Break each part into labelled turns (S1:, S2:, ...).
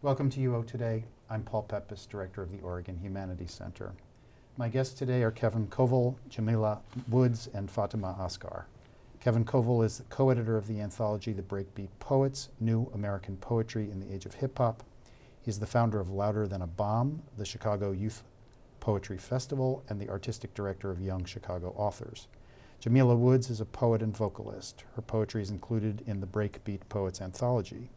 S1: Welcome to UO Today. I'm Paul Peppis, Director of the Oregon Humanities Center. My guests today are Kevin Coval, Jamila Woods, and Fatimah Asghar. Kevin Coval is the co-editor of the anthology The BreakBeat Poets, New American Poetry in the Age of Hip Hop. He's the founder of Louder Than a Bomb, the Chicago Youth Poetry Festival, and the artistic director of Young Chicago Authors. Jamila Woods is a poet and vocalist. Her poetry is included in the BreakBeat Poets anthology.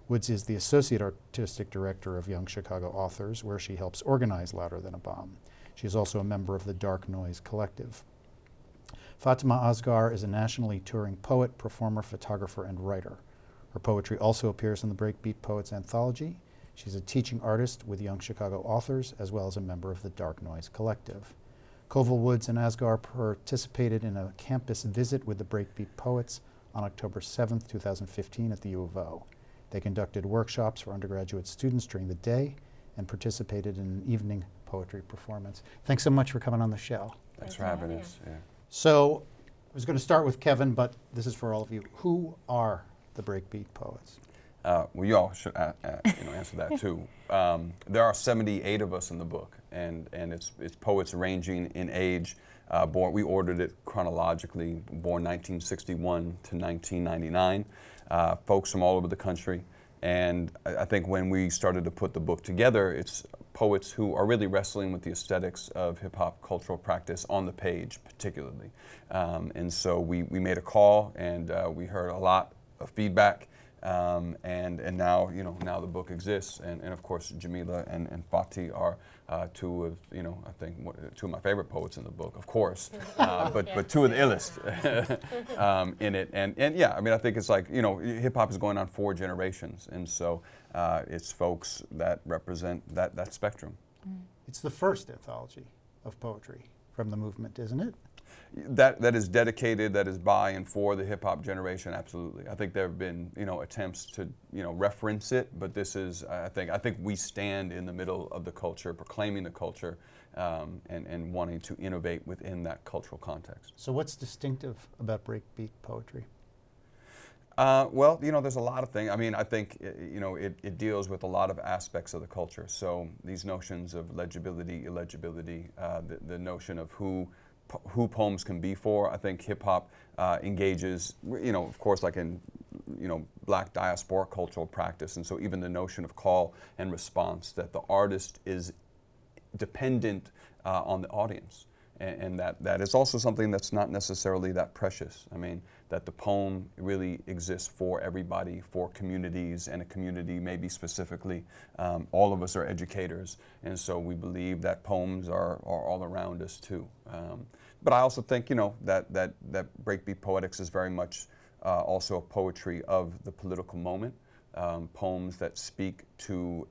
S1: Woods is the associate artistic director of Young Chicago Authors, where she helps organize Louder Than a Bomb. She is also a member of the Dark Noise Collective. Fatimah Asghar is a nationally touring poet, performer, photographer, and writer. Her poetry also appears in the BreakBeat Poets anthology. She's a teaching artist with Young Chicago Authors, as well as a member of the Dark Noise Collective. Coval, Woods, and Asghar participated in a campus visit with the BreakBeat Poets on October 7th, 2015 at the U of O. They conducted workshops for undergraduate students during the day and participated in an evening poetry performance. Thanks so much for coming on the show.
S2: Thanks for having us. Yeah.
S1: So I was going to start with Kevin, but this is for all of you. Who are the BreakBeat Poets?
S2: Well, you all should answer that too. There are 78 of us in the book, and it's poets ranging in age. We ordered it chronologically, born 1961 to 1999. Folks from all over the country. And I think when we started to put the book together, it's poets who are really wrestling with the aesthetics of hip-hop cultural practice on the page, particularly. And so we made a call, and we heard a lot of feedback. And now, now the book exists, and of course Jamila and Fati are two of, I think two of my favorite poets in the book, of course, but two of the illest in it. And yeah, I mean, I think it's like, hip hop is going on 4 generations, and so it's folks that represent that spectrum.
S1: It's the first anthology of poetry from the movement, isn't it?
S2: That is dedicated, that is by and for the hip hop generation, absolutely. I think there have been, attempts to, reference it, but this is, I think we stand in the middle of the culture, proclaiming the culture, and wanting to innovate within that cultural context.
S1: So what's distinctive about breakbeat poetry?
S2: Well, there's a lot of things. I mean, I think, it deals with a lot of aspects of the culture. So these notions of legibility, illegibility, the notion of who poems can be for. I think hip hop engages, of course, like in, Black diaspora cultural practice. And so even the notion of call and response, that the artist is dependent on the audience. And that is also something that's not necessarily that precious. I mean, that the poem really exists for everybody, for communities, and a community maybe specifically. All of us are educators, and so we believe that poems are all around us too. But I also think, that breakbeat poetics is very much also a poetry of the political moment. Poems that speak to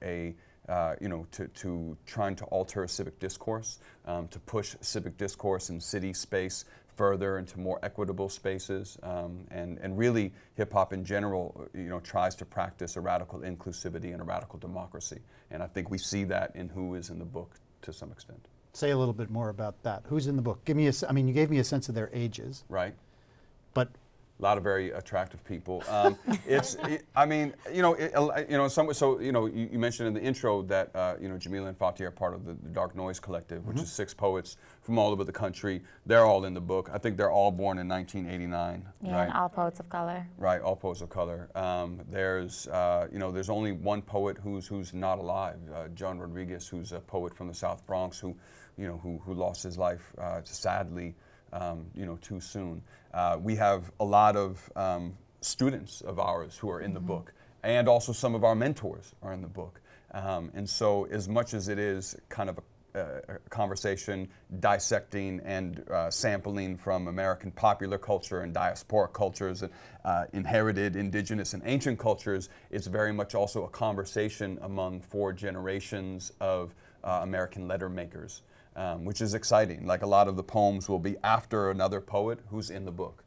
S2: to trying to alter a civic discourse, to push civic discourse in city space further into more equitable spaces, and really hip-hop in general, tries to practice a radical inclusivity and a radical democracy. And I think we see that in who is in the book to some extent.
S1: Say a little bit more about that. Who's in the book? Give me you gave me a sense of their ages.
S2: Right.
S1: But
S2: a lot of very attractive people. You mentioned in the intro that Jamila and Fati are part of the Dark Noise Collective, which is 6 poets from all over the country. They're all in the book. I think they're all born in 1989.
S3: Yeah,
S2: right?
S3: And all poets of color.
S2: Right, all poets of color. There's only one poet who's not alive, John Rodriguez, who's a poet from the South Bronx who lost his life sadly. Too soon. We have a lot of students of ours who are in the book, and also some of our mentors are in the book. And so as much as it is kind of a conversation dissecting and sampling from American popular culture and diasporic cultures and inherited indigenous and ancient cultures, it's very much also a conversation among 4 generations of American letter makers. Which is exciting. Like a lot of the poems will be after another poet who's in the book,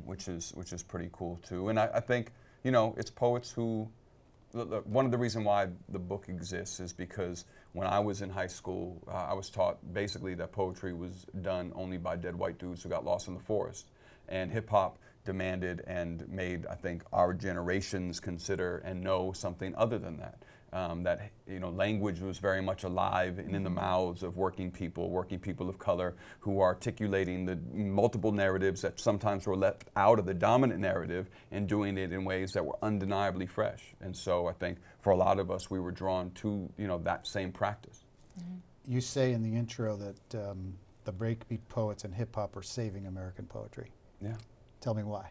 S2: which is pretty cool too. And I think it's poets who. One of the reasons why the book exists is because when I was in high school, I was taught basically that poetry was done only by dead white dudes who got lost in the forest, and hip hop demanded and made, I think, our generations consider and know something other than that. That language was very much alive and in the mouths of working people of color, who are articulating the multiple narratives that sometimes were left out of the dominant narrative and doing it in ways that were undeniably fresh. And so I think for a lot of us, we were drawn to that same practice.
S1: You say in the intro that the breakbeat poets and hip hop are saving American poetry.
S2: Yeah.
S1: Tell me why.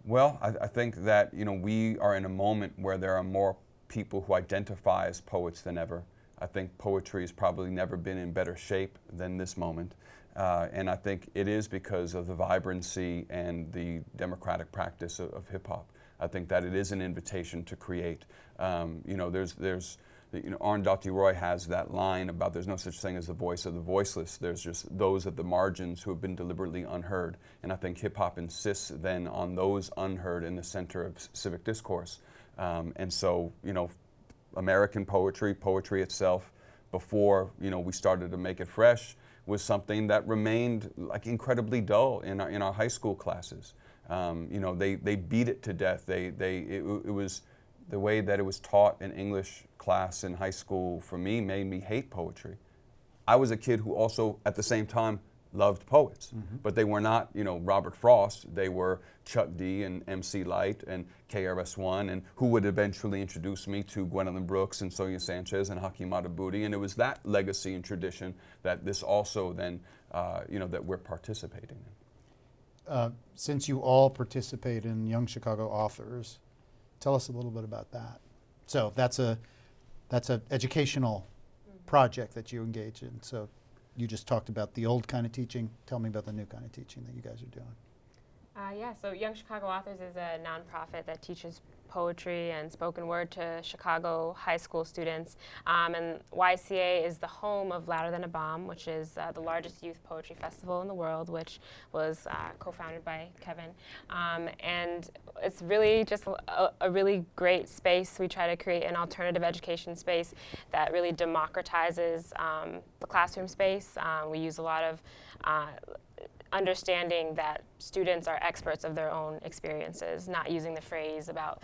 S2: Well, I think that we are in a moment where there are more people who identify as poets than ever. I think poetry has probably never been in better shape than this moment. And I think it is because of the vibrancy and the democratic practice of hip hop. I think that it is an invitation to create. There's Arundhati Roy has that line about there's no such thing as the voice of the voiceless. There's just those at the margins who have been deliberately unheard. And I think hip hop insists then on those unheard in the center of civic discourse. And so, American poetry itself, before, we started to make it fresh, was something that remained like incredibly dull in our high school classes. They beat it to death. It was the way that it was taught in English class in high school, for me, made me hate poetry. I was a kid who also, at the same time, loved poets, but they were not, Robert Frost. They were Chuck D and MC Light and KRS-One, and who would eventually introduce me to Gwendolyn Brooks and Sonia Sanchez and Hakeem Adabudi. And it was that legacy and tradition that this also then, that we're participating in.
S1: Since you all participate in Young Chicago Authors, tell us a little bit about that. So that's a educational project that you engage in. So you just talked about the old kind of teaching. Tell me about the new kind of teaching that you guys are doing.
S3: So Young Chicago Authors is a nonprofit that teaches poetry and spoken word to Chicago high school students. And YCA is the home of Louder Than a Bomb, which is the largest youth poetry festival in the world, which was co-founded by Kevin. And it's really just a really great space. We try to create an alternative education space that really democratizes the classroom space. We use a lot of understanding that students are experts of their own experiences, not using the phrase about,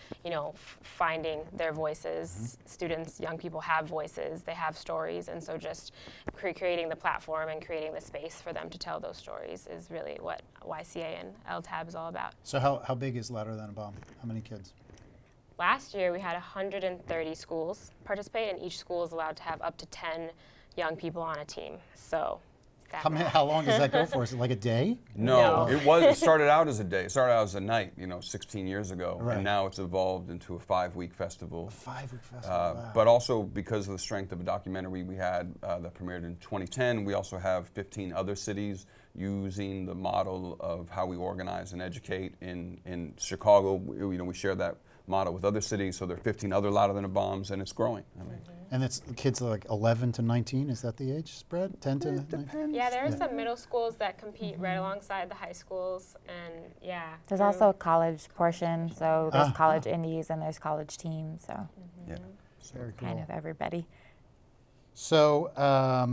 S3: finding their voices. Students, young people have voices, they have stories, and so just creating the platform and creating the space for them to tell those stories is really what YCA and LTAB is all about.
S1: So how big is Louder Than a Bomb? How many kids?
S3: Last year we had 130 schools participate, and each school is allowed to have up to 10 young people on a team. So
S1: how long does that go for? Is it like a day?
S2: No. It started out as a day. It started out as a night, 16 years ago.
S1: Right.
S2: And now it's evolved into a 5-week festival.
S1: A 5-week festival, wow.
S2: But also because of the strength of a documentary we had that premiered in 2010, we also have 15 other cities using the model of how we organize and educate in Chicago. We share that model with other cities, so there are 15 other Louder Than a Bombs, and it's growing.
S1: And it's kids like 11 to 19, is that the age spread? 10 to 19?
S3: Yeah, there are some middle schools that compete right alongside the high schools, and
S4: There's also a college portion, so there's college indies and there's college teams, so
S1: Very cool.
S4: kind of everybody.
S1: So how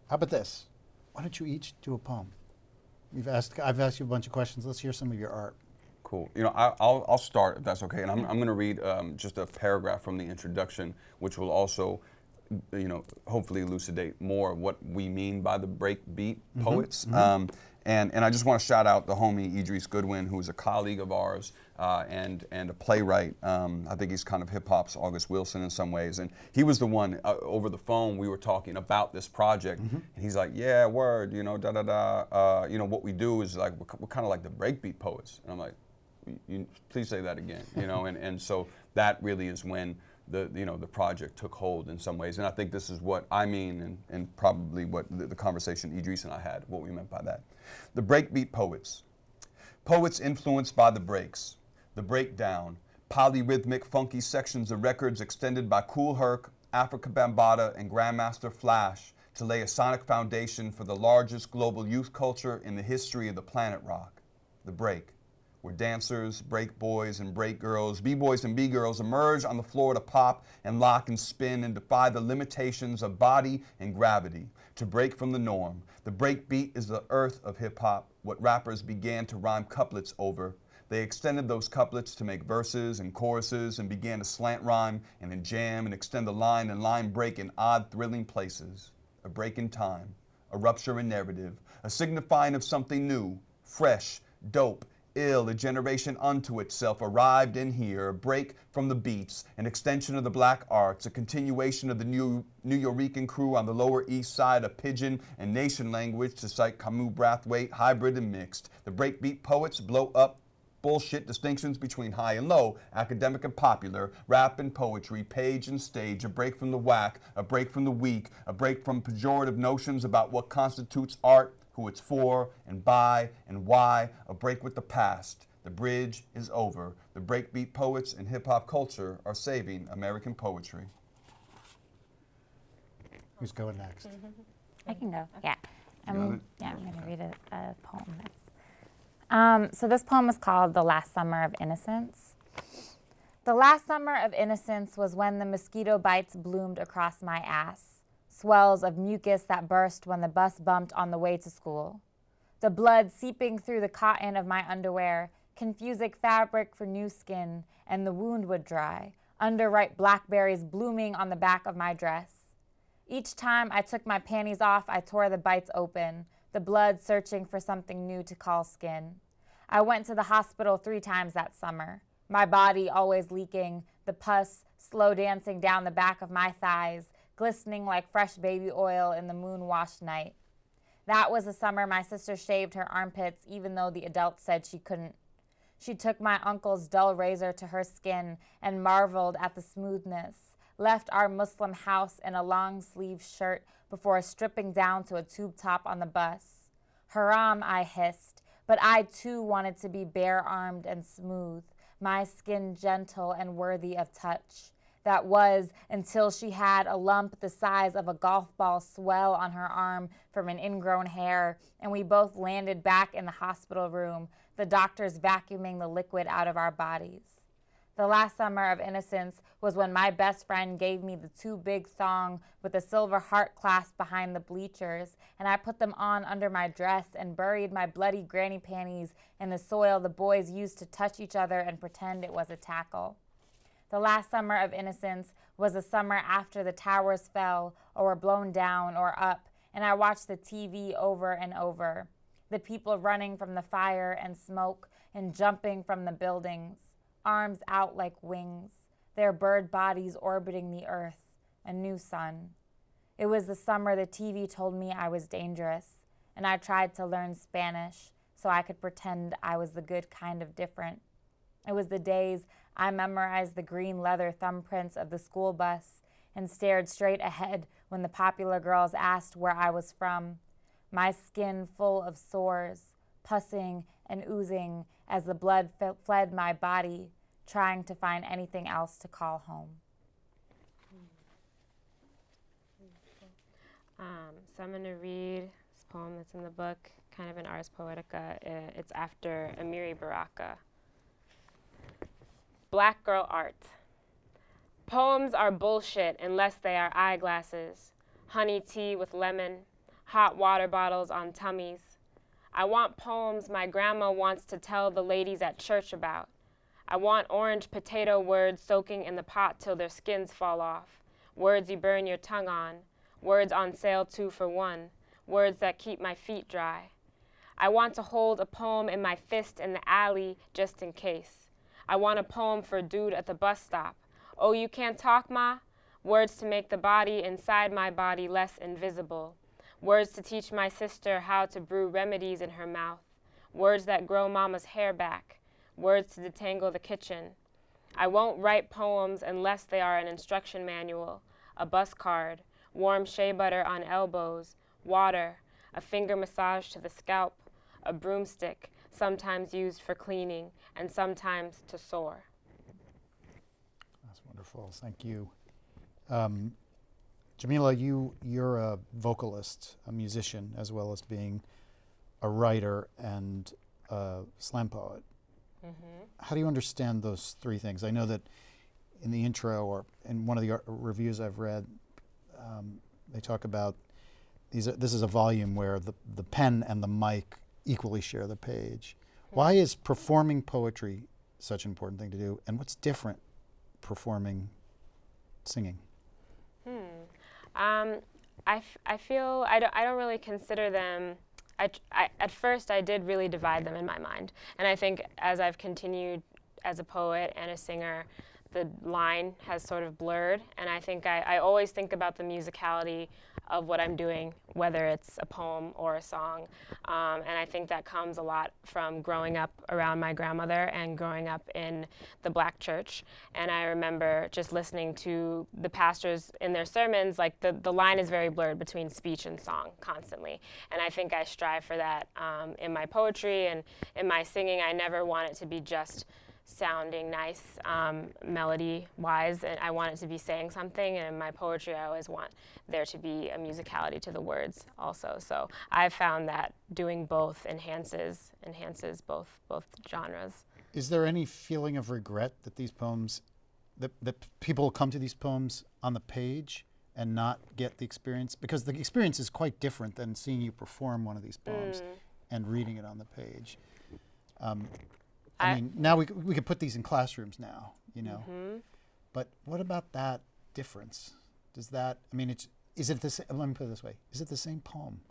S1: about this? Why don't you each do a poem? I've asked you a bunch of questions. Let's hear some of your art.
S2: Cool. I'll start if that's okay, and I'm going to read just a paragraph from the introduction, which will also, hopefully elucidate more of what we mean by the breakbeat poets. And I just want to shout out the homie Idris Goodwin, who is a colleague of ours and a playwright. I think he's kind of hip hop's August Wilson in some ways. And he was the one over the phone. We were talking about this project, and he's like, "Yeah, word, what we do is like we're kind of like the breakbeat poets." And I'm like, please say that again, and so that really is when the project took hold in some ways, and I think this is what I mean, and probably what the conversation Idris and I had, what we meant by that. The breakbeat poets. Poets influenced by the breaks, the breakdown, polyrhythmic, funky sections of records extended by Kool Herc, Africa Bambaataa, and Grandmaster Flash to lay a sonic foundation for the largest global youth culture in the history of the planet rock, the break, where dancers, break boys and break girls, b-boys and b-girls emerge on the floor to pop and lock and spin and defy the limitations of body and gravity, to break from the norm. The break beat is the earth of hip-hop, what rappers began to rhyme couplets over. They extended those couplets to make verses and choruses and began to slant rhyme and then jam and extend the line and line break in odd, thrilling places. A break in time, a rupture in narrative, a signifying of something new, fresh, dope, ill, a generation unto itself arrived in here, a break from the beats, an extension of the black arts, a continuation of the New Yorican crew on the Lower East Side, a pidgin and nation language to cite Camus, Brathwaite, hybrid and mixed. The breakbeat poets blow up bullshit distinctions between high and low, academic and popular, rap and poetry, page and stage, a break from the whack, a break from the weak, a break from pejorative notions about what constitutes art, who it's for, and by, and why, a break with the past. The bridge is over. The breakbeat poets and hip-hop culture are saving American poetry.
S1: Who's going next?
S4: I can go. Yeah.
S2: Got
S4: I'm
S2: it?
S4: going to read a poem. So this poem is called The Last Summer of Innocence. The last summer of innocence was when the mosquito bites bloomed across my ass, swells of mucus that burst when the bus bumped on the way to school. The blood seeping through the cotton of my underwear, confusing fabric for new skin, and the wound would dry, underripe blackberries blooming on the back of my dress. Each time I took my panties off, I tore the bites open, the blood searching for something new to call skin. I went to the hospital 3 times that summer, my body always leaking, the pus slow dancing down the back of my thighs, glistening like fresh baby oil in the moon-washed night. That was the summer my sister shaved her armpits even though the adults said she couldn't. She took my uncle's dull razor to her skin and marveled at the smoothness, left our Muslim house in a long-sleeved shirt before stripping down to a tube top on the bus. Haram, I hissed, but I too wanted to be bare-armed and smooth, my skin gentle and worthy of touch. That was until she had a lump the size of a golf ball swell on her arm from an ingrown hair, and we both landed back in the hospital room, the doctors vacuuming the liquid out of our bodies. The last summer of innocence was when my best friend gave me the 2 big thong with a silver heart clasp behind the bleachers, and I put them on under my dress and buried my bloody granny panties in the soil the boys used to touch each other and pretend it was a tackle. The last summer of innocence was the summer after the towers fell or were blown down or up, and I watched the TV over and over. The people running from the fire and smoke and jumping from the buildings, arms out like wings, their bird bodies orbiting the earth, a new sun. It was the summer the TV told me I was dangerous, and I tried to learn Spanish so I could pretend I was the good kind of different. It was the days I memorized the green leather thumbprints of the school bus and stared straight ahead when the popular girls asked where I was from, my skin full of sores, pussing and oozing as the blood fled my body, trying to find anything else to call home.
S3: So I'm going to read this poem that's in the book, kind of an Ars Poetica. It's after Amiri Baraka. Black Girl Art. Poems are bullshit unless they are eyeglasses, honey tea with lemon, hot water bottles on tummies. I want poems my grandma wants to tell the ladies at church about. I want orange potato words soaking in the pot till their skins fall off, words you burn your tongue on, words on sale 2 for 1, words that keep my feet dry. I want to hold a poem in my fist in the alley just in case. I want a poem for dude at the bus stop. Oh, you can't talk, ma? Words to make the body inside my body less invisible. Words to teach my sister how to brew remedies in her mouth. Words that grow mama's hair back. Words to detangle the kitchen. I won't write poems unless they are an instruction manual, a bus card, warm shea butter on elbows, water, a finger massage to the scalp, a broomstick, sometimes used for cleaning and sometimes to soar.
S1: That's wonderful. Thank you. Jamila, you're a vocalist, a musician, as well as being a writer and a slam poet.
S3: Mm-hmm.
S1: How do you understand those 3 things? I know that in the intro or in one of the reviews I've read, they talk about this is a volume where the pen and the mic equally share the page. Why is performing poetry such an important thing to do, and what's different performing singing?
S3: I feel I don't really consider them. At first I did really divide them in my mind, and I think as I've continued as a poet and a singer, the line has sort of blurred, and I think I always think about the musicality of what I'm doing, whether it's a poem or a song, and I think that comes a lot from growing up around my grandmother and growing up in the Black church. And I remember just listening to the pastors in their sermons, like the line is very blurred between speech and song constantly, and I think I strive for that in my poetry and in my singing. I never want it to be just sounding nice melody-wise, and I want it to be saying something, and in my poetry I always want there to be a musicality to the words also. So I've found that doing both enhances both genres.
S1: Is there any feeling of regret that these poems, that people come to these poems on the page and not get the experience? Because the experience is quite different than seeing you perform one of these poems and reading it on the page. I mean, now we could put these in classrooms now, you know. But what about that difference? Does that, I mean, is it the same, let me put it this way, is it the same poem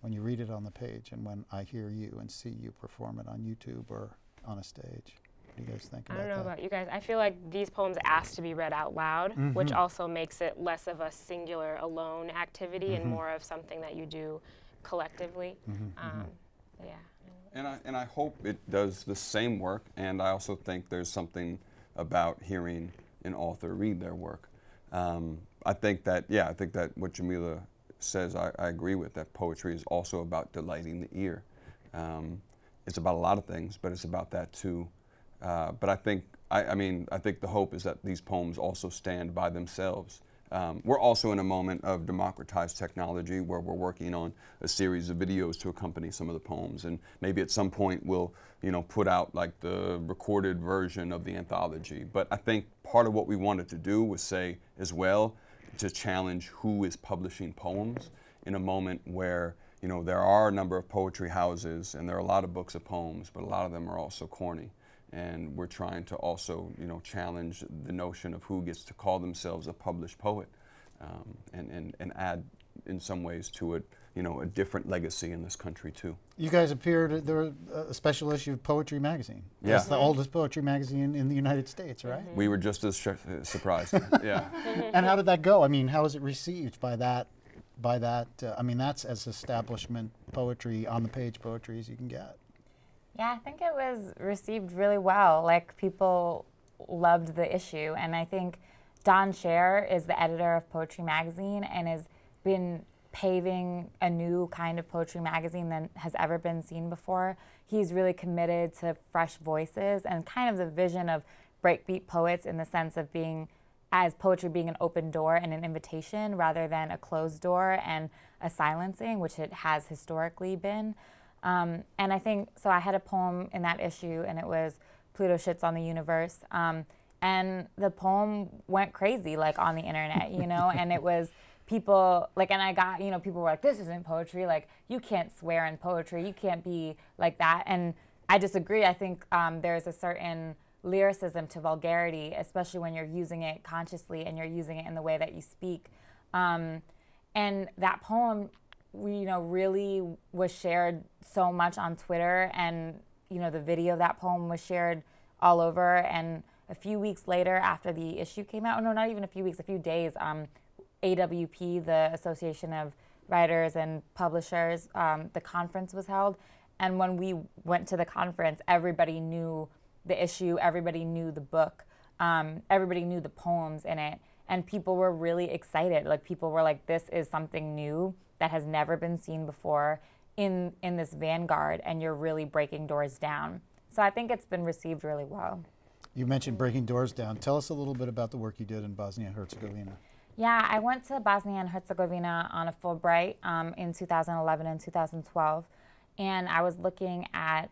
S1: when you read it on the page and when I hear you and see you perform it on YouTube or on a stage? What do you guys think about that?
S3: I don't know about you guys. I feel like these poems ask to be read out loud, which also makes it less of a singular, alone activity and more of something that you do collectively. Yeah.
S2: And I hope it does the same work, and I also think there's something about hearing an author read their work. I think that what Jamila says, I agree with, that poetry is also about delighting the ear. It's about a lot of things, but it's about that too. But I think the hope is that these poems also stand by themselves. We're also in a moment of democratized technology where we're working on a series of videos to accompany some of the poems, and maybe at some point we'll, put out like the recorded version of the anthology. But I think part of what we wanted to do was say as well, to challenge who is publishing poems in a moment where, there are a number of poetry houses and there are a lot of books of poems, but a lot of them are also corny. And we're trying to also, challenge the notion of who gets to call themselves a published poet, and add, in some ways, to it, a different legacy in this country too.
S1: You guys appeared, there was a special issue of Poetry Magazine.
S2: Yeah.
S1: It's the oldest poetry magazine in the United States, right?
S2: We were just as surprised. Yeah.
S1: And how did that go? I mean, how was it received by that? I mean, that's as establishment poetry, on the page poetry as you can get.
S4: Yeah, I think it was received really well. Like, people loved the issue. And I think Don Scher is the editor of Poetry Magazine and has been paving a new kind of poetry magazine than has ever been seen before. He's really committed to fresh voices and kind of the vision of BreakBeat Poets in the sense of poetry being an open door and an invitation rather than a closed door and a silencing, which it has historically been. And I think, so I had a poem in that issue, and it was Pluto Shits on the Universe. And the poem went crazy, like, on the internet, and it was people, like, and I got, people were like, this isn't poetry, like, you can't swear in poetry, you can't be like that. And I disagree. I think there's a certain lyricism to vulgarity, especially when you're using it consciously and you're using it in the way that you speak. And that poem, really was shared so much on Twitter, and the video of that poem was shared all over. And a few weeks later, after the issue came out, no, not even a few weeks, a few days, AWP, the Association of Writers and Publishers, the conference was held. And when we went to the conference, everybody knew the issue, everybody knew the book, everybody knew the poems in it, and people were really excited. Like, people were like, this is something new that has never been seen before in this vanguard, and you're really breaking doors down. So I think it's been received really well.
S1: You mentioned breaking doors down. Tell us a little bit about the work you did in Bosnia and Herzegovina.
S4: Yeah, I went to Bosnia and Herzegovina on a Fulbright in 2011 and 2012, and I was looking at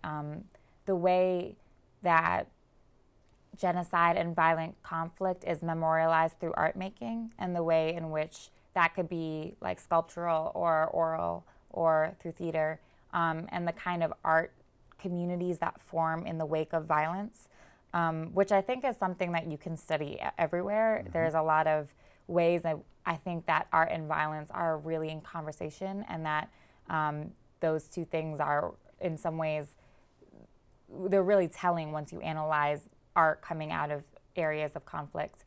S4: the way that genocide and violent conflict is memorialized through art making, and the way in which that could be like sculptural or oral or through theater, and the kind of art communities that form in the wake of violence, which I think is something that you can study everywhere.
S1: Mm-hmm.
S4: There's a lot of ways that I think that art and violence are really in conversation, and that those two things are, in some ways, they're really telling once you analyze art coming out of areas of conflict.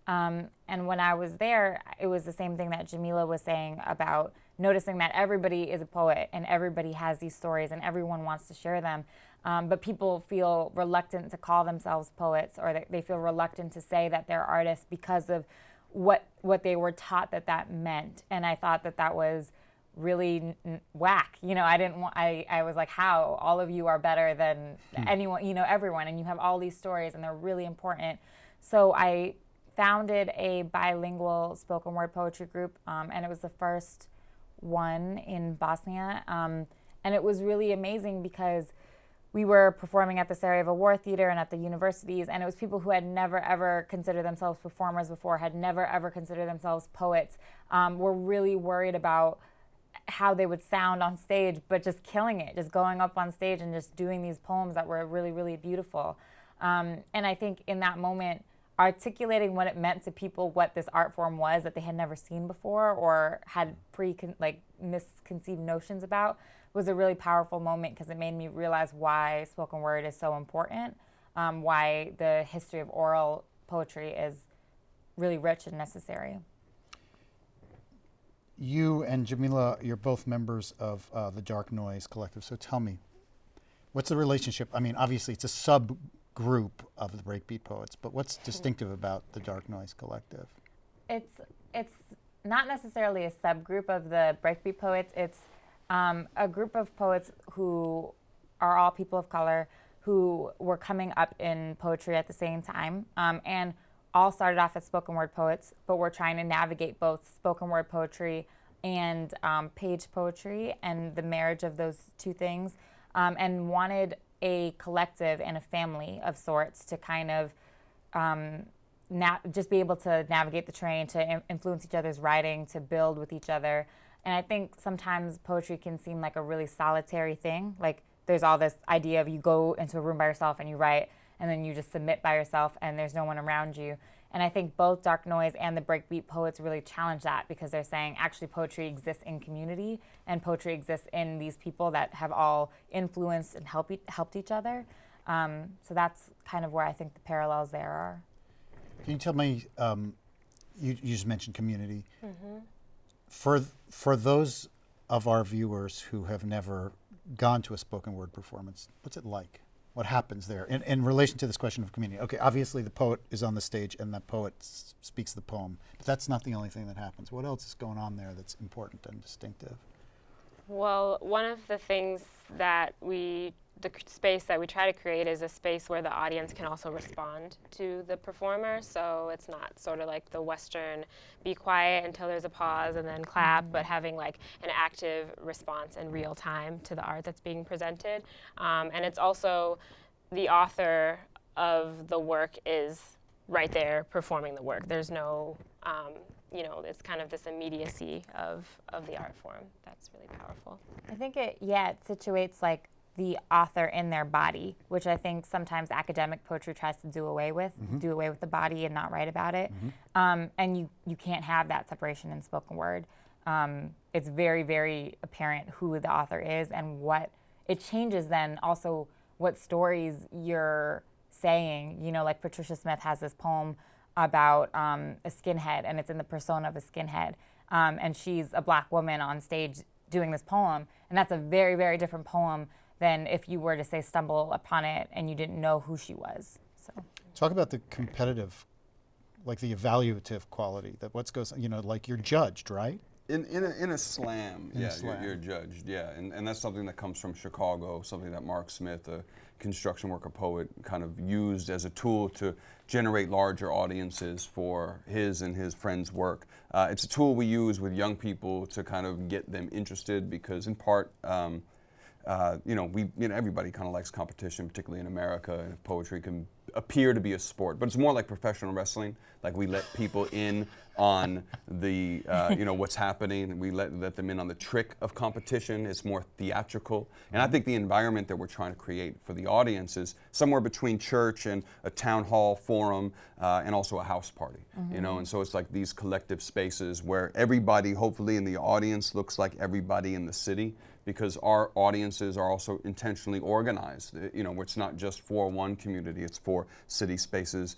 S4: And when I was there, it was the same thing that Jamila was saying about noticing that everybody is a poet and everybody has these stories and everyone wants to share them. But people feel reluctant to call themselves poets, or they feel reluctant to say that they're artists because of what they were taught that meant. And I thought that was really whack. You know, I was like, how? All of you are better than anyone, you know, everyone, and you have all these stories and they're really important. So I founded a bilingual spoken word poetry group, and it was the first one in Bosnia. And it was really amazing because we were performing at the Sarajevo War Theater and at the universities, and it was people who had never ever considered themselves performers before, had never ever considered themselves poets, were really worried about how they would sound on stage, but just killing it, just going up on stage and just doing these poems that were really, really beautiful. And I think in that moment, articulating what it meant to people, what this art form was that they had never seen before or had misconceived notions about, was a really powerful moment, because it made me realize why spoken word is so important, why the history of oral poetry is really rich and necessary.
S1: You and Jamila, you're both members of the Dark Noise Collective, so tell me, what's the relationship? I mean, obviously it's a subgroup of the BreakBeat Poets, but what's distinctive about the Dark Noise Collective?
S4: It's not necessarily a subgroup of the BreakBeat Poets. It's a group of poets who are all people of color, who were coming up in poetry at the same time, and all started off as spoken word poets, but we're trying to navigate both spoken word poetry and page poetry and the marriage of those two things, and wanted a collective and a family of sorts to kind of just be able to navigate the terrain, to influence each other's writing, to build with each other. And I think sometimes poetry can seem like a really solitary thing. Like there's all this idea of you go into a room by yourself and you write, and then you just submit by yourself and there's no one around you. And I think both Dark Noise and the BreakBeat Poets really challenge that, because they're saying actually poetry exists in community, and poetry exists in these people that have all influenced and helped each other. So that's kind of where I think the parallels there are.
S1: Can you tell me, you just mentioned community.
S3: Mm-hmm.
S1: For those of our viewers who have never gone to a spoken word performance, what's it like? What happens there in relation to this question of community? Okay, obviously the poet is on the stage and the poet speaks the poem, but that's not the only thing that happens. What else is going on there that's important and distinctive?
S3: Well, one of the things that the space that we try to create is a space where the audience can also respond to the performer. So it's not sort of like the Western be quiet until there's a pause and then clap, but having like an active response in real time to the art that's being presented. And it's also the author of the work is right there performing the work. There's no, it's kind of this immediacy of the art form that's really powerful.
S4: I think it situates like the author in their body, which I think sometimes academic poetry tries to do away with the body and not write about it. And you can't have that separation in spoken word. It's very, very apparent who the author is and what it changes then also what stories you're saying. You know, like Patricia Smith has this poem about a skinhead, and it's in the persona of a skinhead. And she's a black woman on stage doing this poem, and that's a very, very different poem than if you were to say stumble upon it and you didn't know who she was. So
S1: talk about the competitive, like the evaluative quality, that what goes, like you're judged, right?
S2: In a slam,
S1: In a
S2: yeah,
S1: slam.
S2: You're judged, yeah, and that's something that comes from Chicago, something that Mark Smith, a construction worker poet, kind of used as a tool to generate larger audiences for his and his friends' work. It's a tool we use with young people to kind of get them interested, because in part, everybody kind of likes competition, particularly in America, and if poetry can appear to be a sport, but it's more like professional wrestling. Like we let people in on the, what's happening. We let them in on the trick of competition. It's more theatrical. And I think the environment that we're trying to create for the audience is somewhere between church and a town hall forum and also a house party, and so it's like these collective spaces where everybody, hopefully in the audience, looks like everybody in the city, because our audiences are also intentionally organized. Where it's not just for one community, it's for city spaces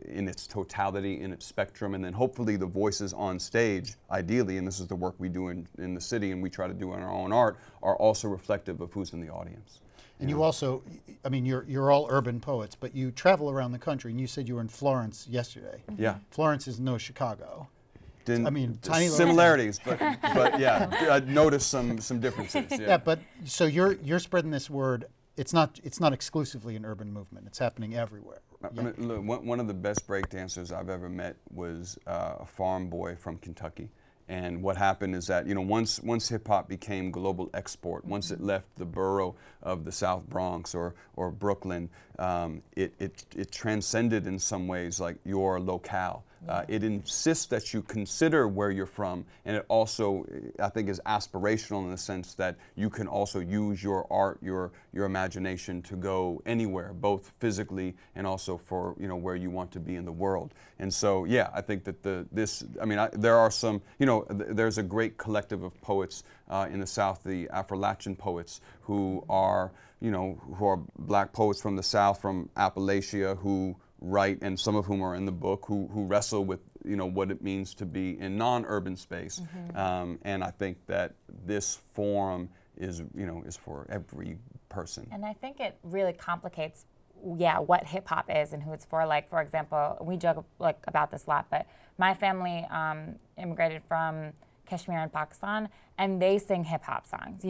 S2: in its totality, in its spectrum, and then hopefully the voices on stage, ideally, and this is the work we do in the city and we try to do in our own art, are also reflective of who's in the audience.
S1: And you also, I mean, you're all urban poets, but you travel around the country, and you said you were in Florence yesterday.
S2: Yeah.
S1: Florence is no Chicago.
S2: Didn't,
S1: I mean, tiny little
S2: similarities, but yeah, I noticed some differences.
S1: Yeah, but so you're spreading this word. It's not exclusively an urban movement. It's happening everywhere.
S2: I mean, look, one of the best breakdancers I've ever met was a farm boy from Kentucky. And what happened is that, once hip hop became global export, once it left the borough of the South Bronx or Brooklyn, it transcended in some ways like your locale. It insists that you consider where you're from, and it also, I think, is aspirational in the sense that you can also use your art, your imagination to go anywhere, both physically and also for where you want to be in the world. And so, yeah, I think that there are some, there's a great collective of poets in the South, the Appalachian poets, who are Black poets from the South, from Appalachia, who write, and some of whom are in the book, who wrestle with what it means to be in non-urban space. And I think that this forum is for every person.
S4: And I think it really complicates what hip hop is and who it's for. Like, for example, we joke about this a lot, but my family immigrated from Kashmir in Pakistan, and they sing hip hop songs.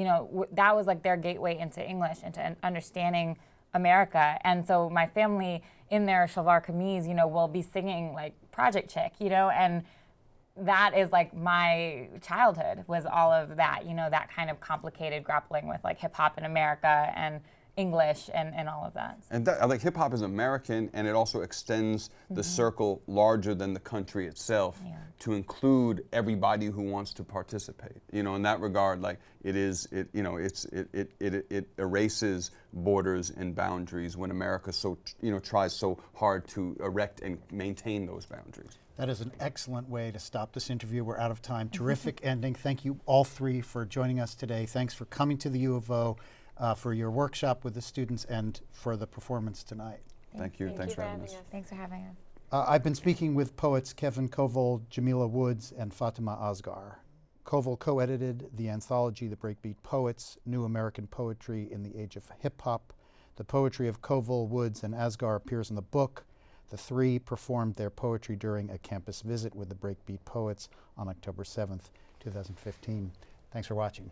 S4: That was like their gateway into English, into understanding America. And so my family, in their shalwar kameez, will be singing like Project Chick, and that is like my childhood, was all of that, that kind of complicated grappling with like hip hop in America and English and all of that.
S2: And I think hip hop is American, and it also extends the circle larger than the country itself to include everybody who wants to participate. In that regard, like it erases borders and boundaries when America tries so hard to erect and maintain those boundaries.
S1: That is an excellent way to stop this interview. We're out of time. Terrific ending. Thank you all three for joining us today. Thanks for coming to the U of O. For your workshop with the students and for the performance tonight.
S2: Thank you. Thanks for having us.
S4: Thanks for having us.
S1: I've been speaking with poets Kevin Coval, Jamila Woods, and Fatimah Asghar. Coval co-edited the anthology, The BreakBeat Poets, New American Poetry in the Age of Hip Hop. The poetry of Coval, Woods, and Asghar appears in the book. The three performed their poetry during a campus visit with the BreakBeat Poets on October 7th, 2015. Thanks for watching.